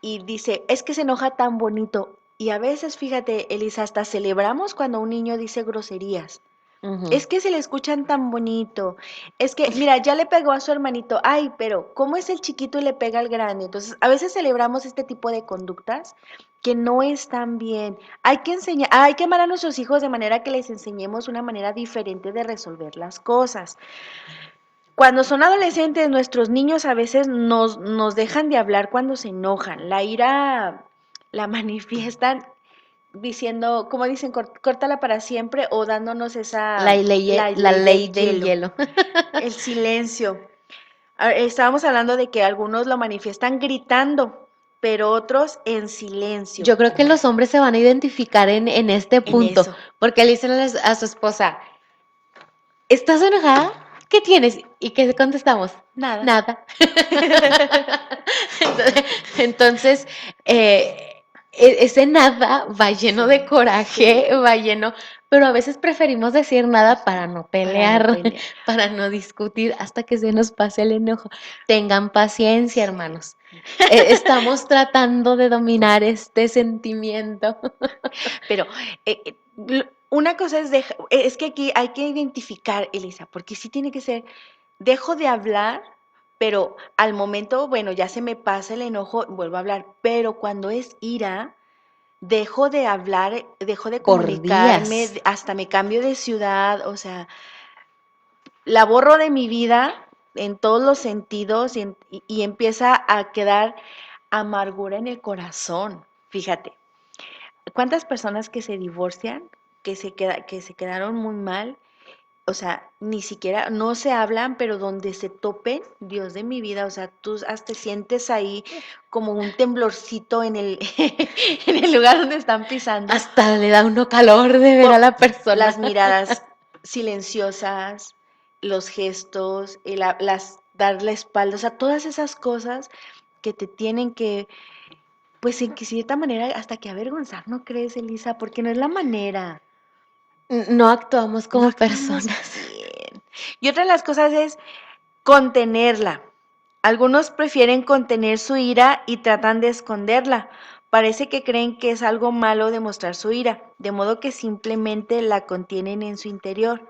y dice, es que se enoja tan bonito, y a veces, fíjate, Elisa, hasta celebramos cuando un niño dice groserías. Ujú. Es que se le escuchan tan bonito. Es que, mira, ya le pegó a su hermanito. Ay, pero ¿cómo es el chiquito y le pega al grande? Entonces, a veces celebramos este tipo de conductas que no están bien. Hay que enseñar, hay que amar a nuestros hijos de manera que les enseñemos una manera diferente de resolver las cosas. Cuando son adolescentes, nuestros niños a veces nos dejan de hablar cuando se enojan. La ira la manifiestan diciendo, como dicen, córtala para siempre o dándonos La ley del hielo. el silencio. Estábamos hablando de que algunos lo manifiestan gritando, pero otros en silencio. Yo creo que los hombres se van a identificar en este En punto, eso. porque le dicen a su esposa, ¿estás enojada? ¿Qué tienes? ¿Y qué contestamos? Nada. Nada. Entonces, ese nada va lleno de coraje, va lleno, pero a veces preferimos decir nada para no pelear, pelear. para no discutir hasta que se nos pase el enojo. Tengan paciencia, hermanos. Estamos tratando de dominar este sentimiento. Pero una cosa es que aquí hay que identificar, Elisa, porque sí tiene que ser, dejo de hablar, pero al momento, bueno, ya se me pasa el enojo, vuelvo a hablar, pero cuando es ira, dejo de hablar, dejo de Por comunicarme, días. hasta me cambio de ciudad, o sea, la borro de mi vida en todos los sentidos y empieza a quedar amargura en el corazón. Fíjate, ¿cuántas personas que se divorcian, que se quedaron muy mal? O sea, ni siquiera, no se hablan, pero donde se topen, Dios de mi vida, o sea, tú hasta sientes ahí como un temblorcito en el, en el lugar donde están pisando. Hasta le da uno calor de ver a la persona. Las miradas silenciosas, los gestos, dar la espalda, o sea, todas esas cosas que te tienen que, pues en que cierta manera hasta que avergonzar, ¿no crees, Elisa? Porque no es la manera. No actuamos como No actuamos personas. bien. Y otra de las cosas es contenerla. Algunos prefieren contener su ira y tratan de esconderla. Parece que creen que es algo malo demostrar su ira, de modo que simplemente la contienen en su interior.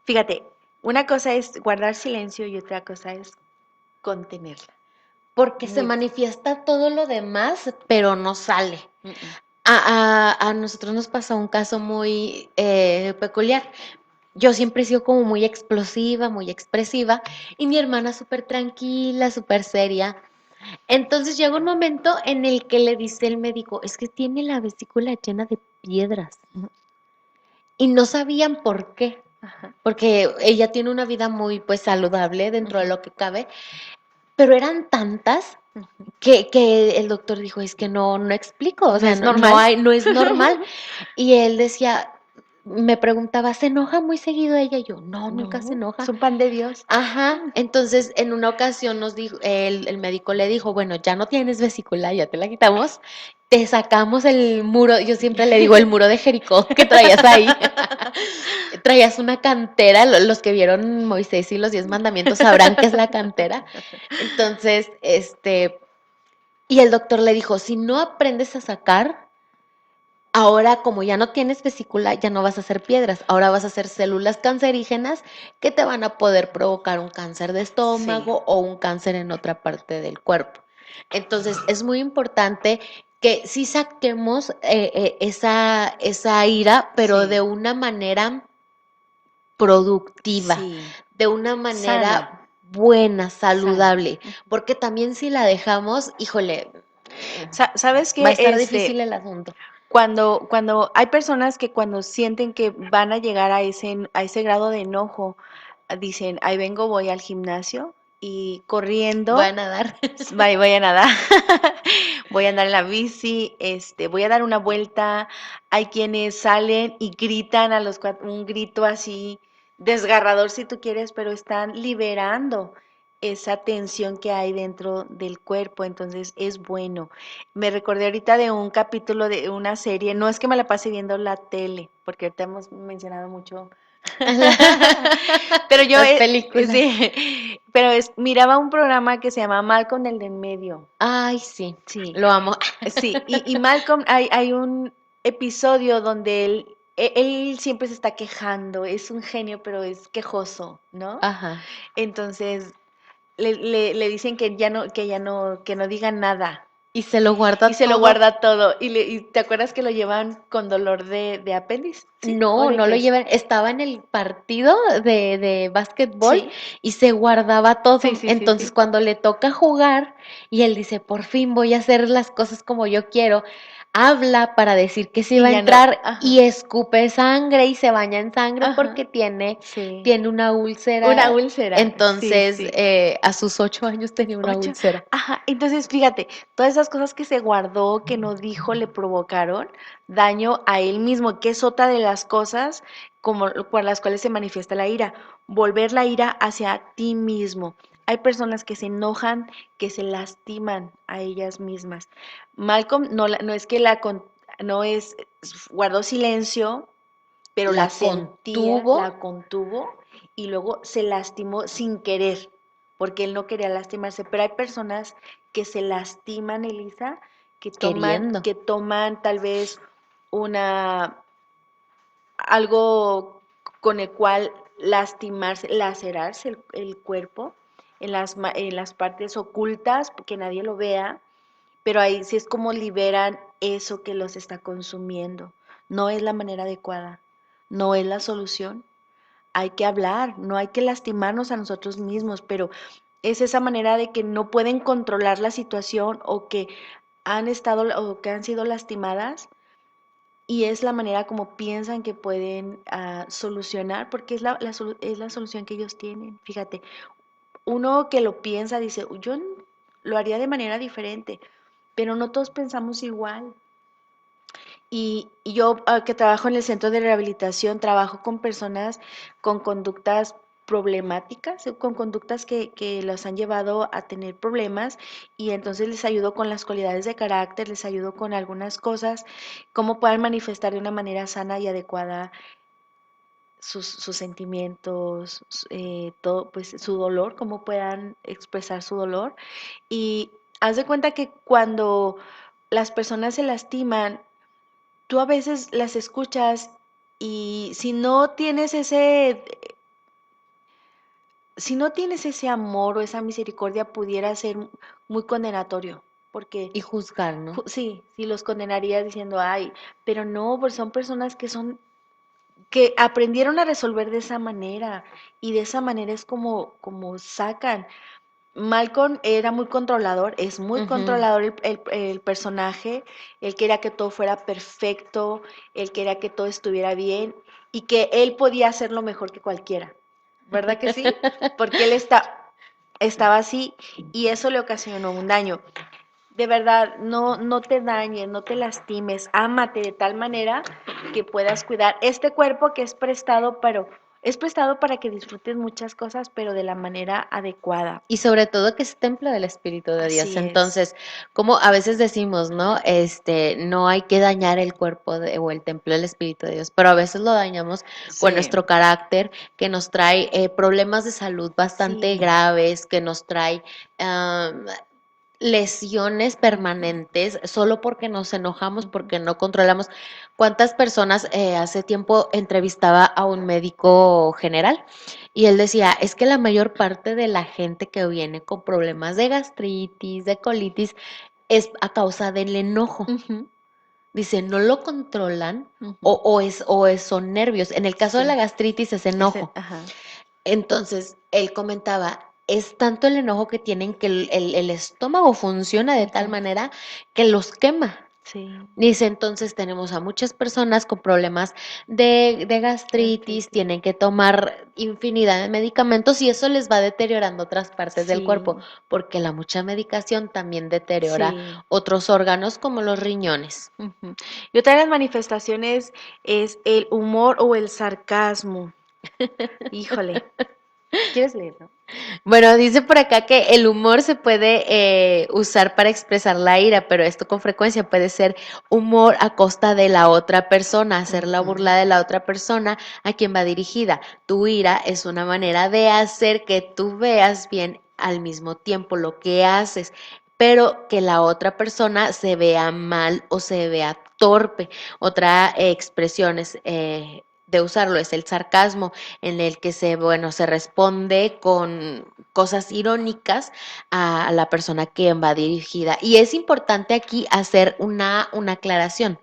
Fíjate, una cosa es guardar silencio y otra cosa es contenerla. Porque se Muy- manifiesta todo lo demás, pero no sale. Mm, mm. A nosotros nos pasó un caso muy peculiar. Yo siempre he sido como muy explosiva, muy expresiva, y mi hermana súper tranquila, súper seria. Entonces llega un momento en el que le dice el médico, es que tiene la vesícula llena de piedras. Y no sabían por qué, Ajá. porque ella tiene una vida muy pues saludable dentro de lo que cabe, pero eran tantas que el doctor dijo, es que no explico, o No sea, es normal. no es normal. Y él decía, me preguntaba, ¿se enoja muy seguido ella? Y yo, no, nunca se No, es enoja. un pan de Dios. Ajá, entonces en una ocasión nos dijo, el médico le dijo, bueno, ya no tienes vesícula, ya te la quitamos, te sacamos el muro, yo siempre le digo el muro de Jericó que traías ahí, traías una cantera, los que vieron Moisés y los 10 mandamientos sabrán qué es la cantera. Entonces, y el doctor le dijo, si no aprendes a sacar, ahora como ya no tienes vesícula, ya no vas a hacer piedras, ahora vas a hacer células cancerígenas que te van a poder provocar un cáncer de estómago o un cáncer en otra parte del cuerpo. Entonces, es muy importante que sí saquemos esa ira, pero Sí. de una manera productiva, Sí. de una manera Sana. buena, saludable, porque también si la dejamos, híjole, ¿Sabes va a qué? estar difícil el asunto. Cuando hay personas que cuando sienten que van a llegar a ese grado de enojo, dicen, ahí vengo, voy al gimnasio y corriendo, Voy a nadar. voy a nadar, voy a andar en la bici, voy a dar una vuelta. Hay quienes salen y gritan un grito así desgarrador si tú quieres, pero están liberando esa tensión que hay dentro del cuerpo, entonces es bueno. Me recordé ahorita de un capítulo de una serie, no es que me la pase viendo la tele, porque ahorita hemos mencionado mucho. Pero yo, Las películas. sí, pero miraba un programa que se llama Malcolm el de en medio. Ay, sí, Sí, lo amo. sí, y Malcolm, hay un episodio donde él siempre se está quejando, es un genio, pero es quejoso, ¿no? Ajá. Entonces le dicen que no diga nada. Y se lo guarda Y se lo todo. guarda todo. Y te acuerdas que lo llevan con dolor de apéndice, ¿sí? ¿O No, de no qué lo es? llevan. Estaba en el partido de básquetbol Sí, y se guardaba todo. sí, sí, sí, Entonces, sí. cuando le toca jugar y él dice, por fin voy a hacer las cosas como yo quiero, habla para decir que sí Y va a ya no, entrar ajá, y escupe sangre y se baña en sangre ajá, porque sí. tiene una Una úlcera. úlcera, sí, Entonces, sí. a sus 8 años tenía una 8. úlcera. Ajá, entonces fíjate, todas esas cosas que se guardó, que no dijo, le provocaron daño a él mismo, que es otra de las cosas como por las cuales se manifiesta la ira, volver la ira hacia ti mismo. Hay personas que se enojan, que se lastiman a ellas mismas. Malcolm no es que no es, guardó silencio, pero La la sentía, contuvo. la contuvo y luego se lastimó sin querer, porque él no quería lastimarse. Pero hay personas que se lastiman, Elisa, Queriendo. que toman tal vez una algo con el cual lastimarse, lacerarse el cuerpo en las partes ocultas, que nadie lo vea, pero ahí sí es como liberan eso que los está consumiendo. No es la manera adecuada, no es la solución. Hay que hablar, no hay que lastimarnos a nosotros mismos, pero es esa manera de que no pueden controlar la situación o que han estado o que han sido lastimadas y es la manera como piensan que pueden solucionar, porque es la solución que ellos tienen. Fíjate, uno que lo piensa dice, yo lo haría de manera diferente, pero no todos pensamos igual. Y yo que trabajo en el centro de rehabilitación, trabajo con personas con conductas problemáticas, con conductas que las han llevado a tener problemas y entonces les ayudo con las cualidades de carácter, les ayudo con algunas cosas, cómo puedan manifestar de una manera sana y adecuada sus sentimientos, todo, pues su dolor, cómo puedan expresar su dolor. Y haz de cuenta que cuando las personas se lastiman, tú a veces las escuchas y si no tienes ese amor o esa misericordia, pudiera ser muy condenatorio, porque Y juzgar, ¿no? sí, sí los condenarías diciendo, ay, pero no, pues son personas que aprendieron a resolver de esa manera y de esa manera es como sacan. Malcolm era muy controlador, es muy Ujú. controlador el personaje, él quería que todo fuera perfecto, él quería que todo estuviera bien y que él podía hacerlo mejor que cualquiera, ¿verdad que sí? Porque estaba así y eso le ocasionó un daño. De verdad, no te dañes, no te lastimes, ámate de tal manera que puedas cuidar este cuerpo que es prestado para que disfrutes muchas cosas, pero de la manera adecuada. Y sobre todo que es templo del Espíritu de Dios. Así es. Entonces, como a veces decimos, ¿no? No hay que dañar el cuerpo o el templo del Espíritu de Dios, pero a veces lo dañamos con Sí, nuestro carácter, que nos trae problemas de salud bastante sí. graves, que nos trae lesiones permanentes solo porque nos enojamos, Ujú. porque no controlamos. ¿Cuántas personas hace tiempo entrevistaba a un médico general? Y él decía, es que la mayor parte de la gente que viene con problemas de gastritis, de colitis, es a causa del enojo. Ujú, Dice, no lo controlan ujú. son nervios. En el caso de la Sí, gastritis es enojo. ajá. Entonces, él comentaba, es tanto el enojo que tienen que el estómago funciona de tal Ujú. manera que los quema. Sí. Dice, entonces tenemos a muchas personas con problemas de gastritis, tienen que tomar infinidad de medicamentos y eso les va deteriorando otras partes del cuerpo, Sí, porque la mucha medicación también deteriora sí. otros órganos como los riñones. Ujú. Y otra de las manifestaciones es el humor o el sarcasmo. Híjole. ¿Quieres leerlo? Bueno, dice por acá que el humor se puede usar para expresar la ira, pero esto con frecuencia puede ser humor a costa de la otra persona, hacer la burla de la otra persona a quien va dirigida. Tu ira es una manera de hacer que tú veas bien al mismo tiempo lo que haces, pero que la otra persona se vea mal o se vea torpe. Otra expresión es, de usarlo es el sarcasmo, en el que se responde con cosas irónicas a la persona que va dirigida. Y es importante aquí hacer una aclaración.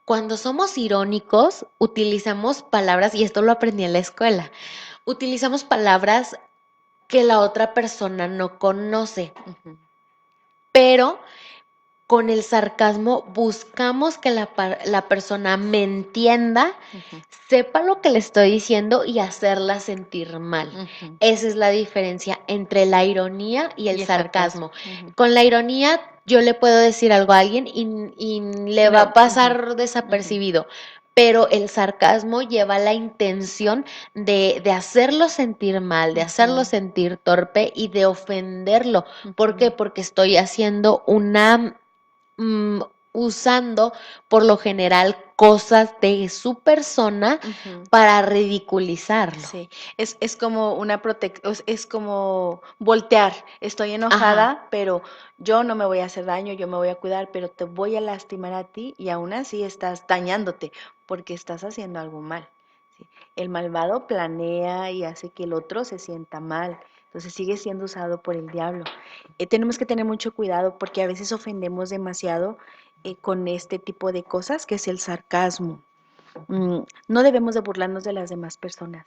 Cuando somos irónicos, utilizamos palabras, y esto lo aprendí en la escuela, utilizamos palabras que la otra persona no conoce, pero con el sarcasmo buscamos que la persona me entienda, sepa lo que le estoy diciendo y hacerla sentir mal. Esa es la diferencia entre la ironía y el sarcasmo. Con la ironía yo le puedo decir algo a alguien y le va a pasar desapercibido. Pero el sarcasmo lleva la intención de hacerlo sentir mal, de hacerlo sentir torpe y de ofenderlo. ¿Por qué? Porque estoy haciendo mm, usando por lo general cosas de su persona para ridiculizarlo. Sí, es como una protección, es como voltear. Estoy Ajá. enojada, pero yo no me voy a hacer daño, yo me voy a cuidar, pero te voy a lastimar a ti y aún así estás dañándote porque estás haciendo algo mal. ¿Sí? El malvado planea y hace que el otro se sienta mal. Entonces sigue siendo usado por el diablo. Tenemos que tener mucho cuidado porque a veces ofendemos demasiado con este tipo de cosas, que es el sarcasmo. No debemos de burlarnos de las demás personas.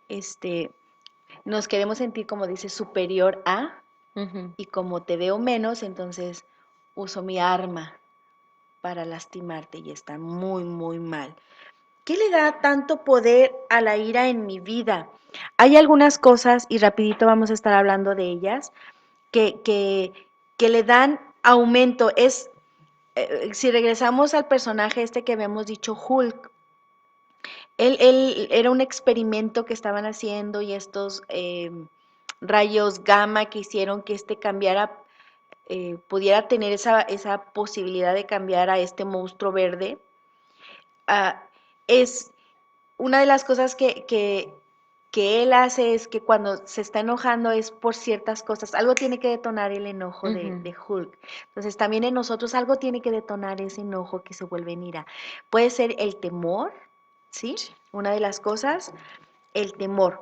Este, nos queremos sentir, como dice, superior a, y como te veo menos, entonces uso mi arma para lastimarte y está muy, muy mal. ¿Qué le da tanto poder a la ira en mi vida? Hay algunas cosas, y rapidito vamos a estar hablando de ellas, que le dan aumento. Si regresamos al personaje este que habíamos dicho, Hulk, él era un experimento que estaban haciendo y estos rayos gamma que hicieron que cambiara, pudiera tener esa posibilidad de cambiar a este monstruo verde. Es una de las cosas que él hace es que cuando se está enojando es por ciertas cosas. Algo tiene que detonar el enojo de Hulk. Entonces también en nosotros algo tiene que detonar ese enojo que se vuelve en ira. Puede ser el temor, ¿sí? Una de las cosas, el temor.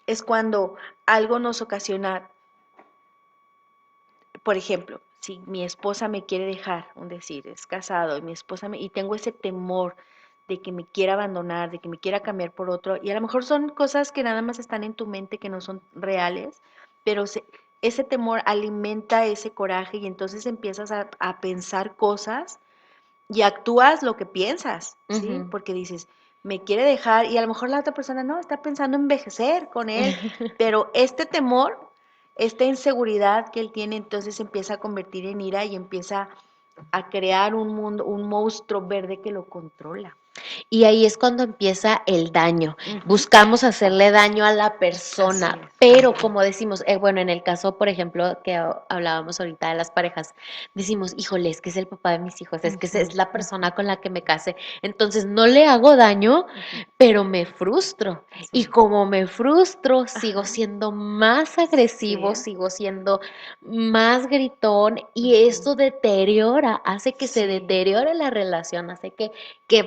Es cuando algo nos ocasiona, por ejemplo, si mi esposa me quiere dejar, un decir, es casado, y mi esposa y tengo ese temor de que me quiera abandonar, de que me quiera cambiar por otro, y a lo mejor son cosas que nada más están en tu mente, que no son reales, pero ese temor alimenta ese coraje y entonces empiezas a pensar cosas y actúas lo que piensas, ¿sí? Porque dices, me quiere dejar y a lo mejor la otra persona no, está pensando en envejecer con él, pero este temor, esta inseguridad que él tiene, entonces empieza a convertir en ira y empieza a crear un mundo, un monstruo verde que lo controla. Y ahí es cuando empieza el daño. Buscamos hacerle daño a la persona, pero como decimos, bueno, en el caso, por ejemplo, que hablábamos ahorita de las parejas, decimos, híjole, es que es el papá de mis hijos, es que es la persona con la que me casé. Entonces no le hago daño, pero me frustro. Y como me frustro, sigo siendo más agresivo, sigo siendo más gritón y esto deteriora, hace que se deteriore la relación, hace que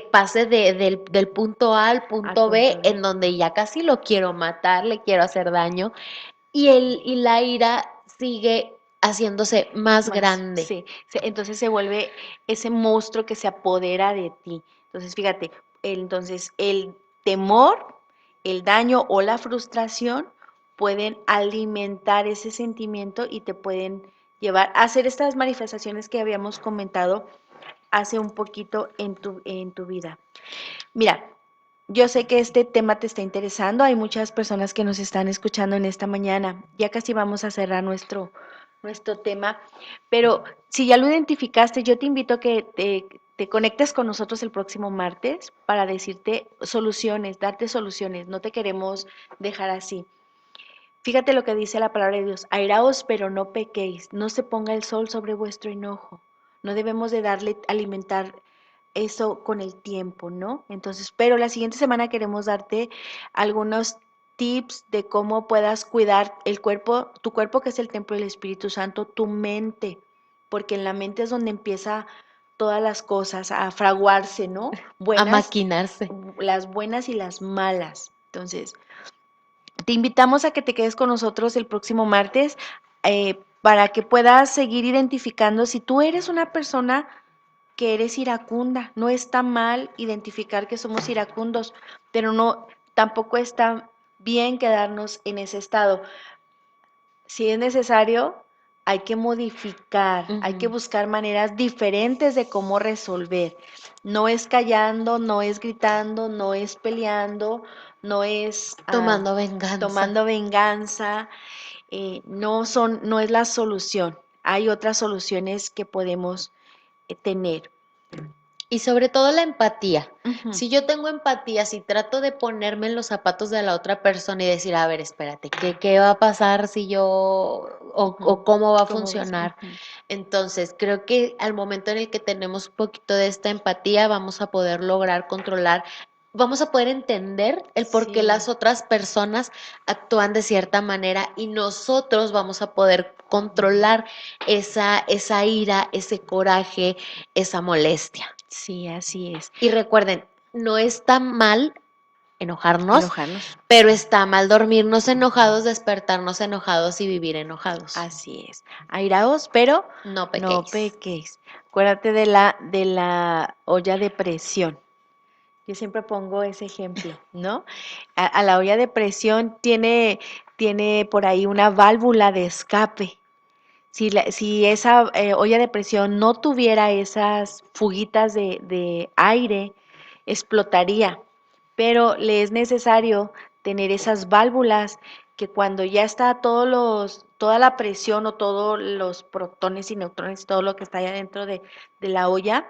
pase del punto A al punto B, en donde ya casi lo quiero matar, le quiero hacer daño, y la ira sigue haciéndose más grande. Sí, entonces se vuelve ese monstruo que se apodera de ti. Entonces, fíjate, entonces el temor, el daño o la frustración pueden alimentar ese sentimiento y te pueden llevar a hacer estas manifestaciones que habíamos comentado hace un poquito en tu vida. Mira, yo sé que este tema te está interesando, hay muchas personas que nos están escuchando en esta mañana, ya casi vamos a cerrar nuestro tema, pero si ya lo identificaste, yo te invito a que te conectes con nosotros el próximo martes para decirte soluciones, darte soluciones, no te queremos dejar así. Fíjate lo que dice la palabra de Dios, airaos pero no pequéis, no se ponga el sol sobre vuestro enojo, no debemos de alimentar eso con el tiempo, ¿no? Entonces, pero la siguiente semana queremos darte algunos tips de cómo puedas cuidar el cuerpo, tu cuerpo que es el templo del Espíritu Santo, tu mente, porque en la mente es donde empieza todas las cosas a fraguarse, ¿no? A maquinarse. Las buenas y las malas. Entonces, te invitamos a que te quedes con nosotros el próximo martes para que puedas seguir identificando si tú eres una persona que eres iracunda. No está mal identificar que somos iracundos, pero no, tampoco está bien quedarnos en ese estado. Si es necesario, hay que modificar, hay que buscar maneras diferentes de cómo resolver. No es callando, no es gritando, no es peleando, no es Tomando venganza. tomando venganza, no es la solución. Hay otras soluciones que podemos tener. Y sobre todo la empatía. Ujú. Si yo tengo empatía, si trato de ponerme en los zapatos de la otra persona y decir, a ver, espérate, ¿qué va a pasar si yo, o cómo va a ¿Cómo ves? funcionar? Ujú. Entonces, creo que al momento en el que tenemos un poquito de esta empatía, vamos a poder lograr controlar, vamos a poder entender el por qué Sí. las otras personas actúan de cierta manera y nosotros vamos a poder controlar esa ira, ese coraje, esa molestia. Sí, así es. Y recuerden, no está mal enojarnos, Enojarnos. pero está mal dormirnos enojados, despertarnos enojados y vivir enojados. Así es. Airaos, pero No no pequéis. pequéis. Acuérdate de la olla de presión. Yo siempre pongo ese ejemplo, ¿no? A la olla de presión tiene por ahí una válvula de escape. Si esa olla de presión no tuviera esas fuguitas de aire, explotaría. Pero le es necesario tener esas válvulas que cuando ya está toda la presión o todos los protones y neutrones, todo lo que está allá dentro de la olla,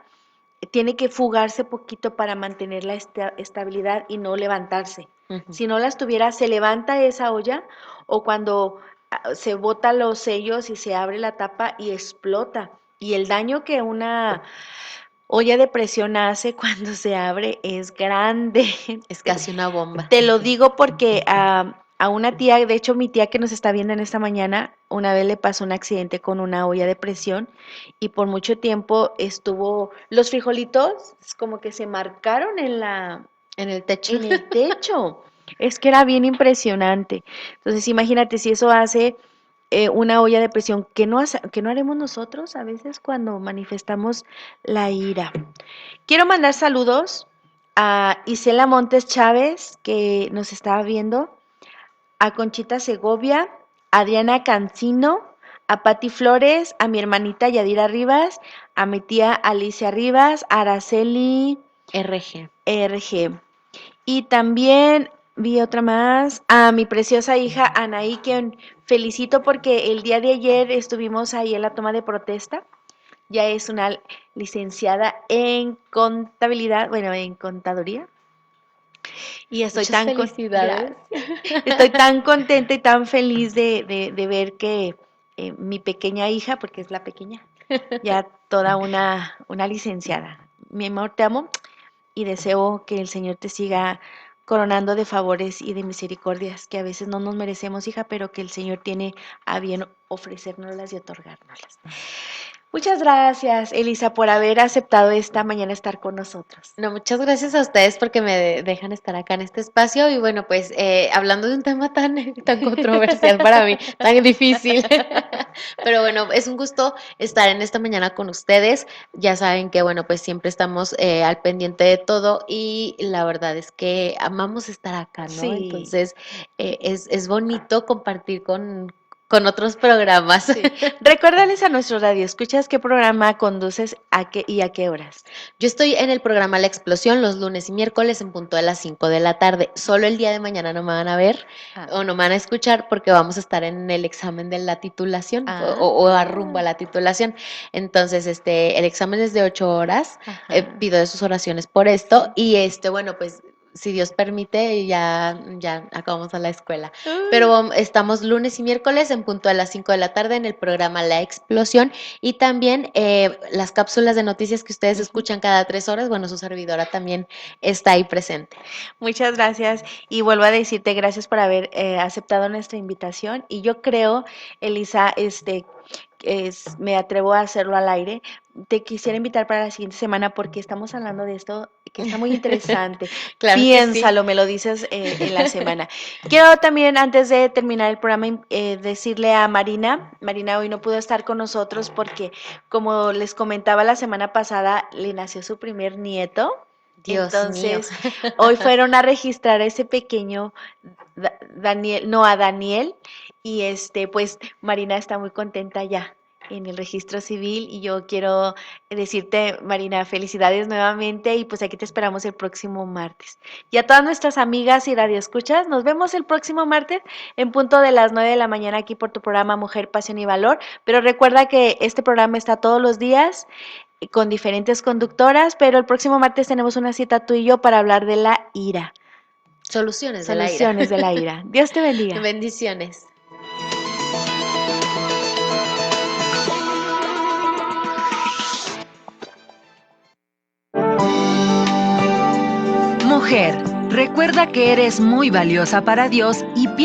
tiene que fugarse poquito para mantener la estabilidad y no levantarse. Si no las tuviera, se levanta esa olla o cuando se bota los sellos y se abre la tapa y explota. Y el daño que una olla de presión hace cuando se abre es grande. Es casi una bomba. Te lo digo porque a una tía, de hecho mi tía que nos está viendo en esta mañana, una vez le pasó un accidente con una olla de presión y por mucho tiempo los frijolitos como que se marcaron En el techo. en el techo. Es que era bien impresionante. Entonces imagínate si eso hace una olla de presión, que no haremos nosotros a veces cuando manifestamos la ira? Quiero mandar saludos a Isela Montes Chávez, que nos estaba viendo, a Conchita Segovia, a Diana Cancino, a Pati Flores, a mi hermanita Yadira Rivas, a mi tía Alicia Rivas, a Araceli RG. Y también vi otra más, a mi preciosa hija Anaí, que felicito porque el día de ayer estuvimos ahí en la toma de protesta. Ya es una licenciada en contabilidad, bueno, en contaduría. Y estoy Muchas felicidades. estoy tan contenta y tan feliz de ver que mi pequeña hija, porque es la pequeña, ya toda una licenciada. Mi amor, te amo y deseo que el Señor te siga coronando de favores y de misericordias que a veces no nos merecemos, hija, pero que el Señor tiene a bien ofrecérnoslas y otorgárnoslas. Muchas gracias, Elisa, por haber aceptado esta mañana estar con nosotros. No, muchas gracias a ustedes porque me dejan estar acá en este espacio y bueno, pues hablando de un tema tan controversial para mí, tan difícil, pero bueno, es un gusto estar en esta mañana con ustedes. Ya saben que bueno, pues siempre estamos al pendiente de todo y la verdad es que amamos estar acá, ¿no? Sí. Entonces es bonito compartir con otros programas. Sí. Recuérdales a nuestros radioescuchas qué programa conduces y a qué horas. Yo estoy en el programa La Explosión los lunes y miércoles en punto de las 5 de la tarde. Solo el día de mañana no me van a ver o no me van a escuchar porque vamos a estar en el examen de la titulación o a rumbo a la titulación. Entonces, el examen es de 8 horas. Pido de sus oraciones por esto y bueno, pues si Dios permite, ya acabamos a la escuela. Pero estamos lunes y miércoles en punto a las 5 de la tarde en el programa La Explosión y también las cápsulas de noticias que ustedes escuchan cada 3 horas, bueno, su servidora también está ahí presente. Muchas gracias y vuelvo a decirte gracias por haber aceptado nuestra invitación y yo creo, Elisa, me atrevo a hacerlo al aire. Te quisiera invitar para la siguiente semana porque estamos hablando de esto que está muy interesante. Claro, Piénsalo, que sí. me lo dices en la semana. Quiero también, antes de terminar el programa, decirle a Marina hoy no pudo estar con nosotros porque, como les comentaba la semana pasada, le nació su primer nieto. Dios Entonces, mío. hoy fueron a registrar a ese pequeño Daniel, y pues Marina está muy contenta ya en el registro civil y yo quiero decirte, Marina, felicidades nuevamente y pues aquí te esperamos el próximo martes. Y a todas nuestras amigas y radioescuchas, nos vemos el próximo martes en punto de las 9 de la mañana aquí por tu programa Mujer, Pasión y Valor, pero recuerda que este programa está todos los días con diferentes conductoras, pero el próximo martes tenemos una cita tú y yo para hablar de la ira. Soluciones Soluciones de la ira. Dios te bendiga. Bendiciones. Mujer, recuerda que eres muy valiosa para Dios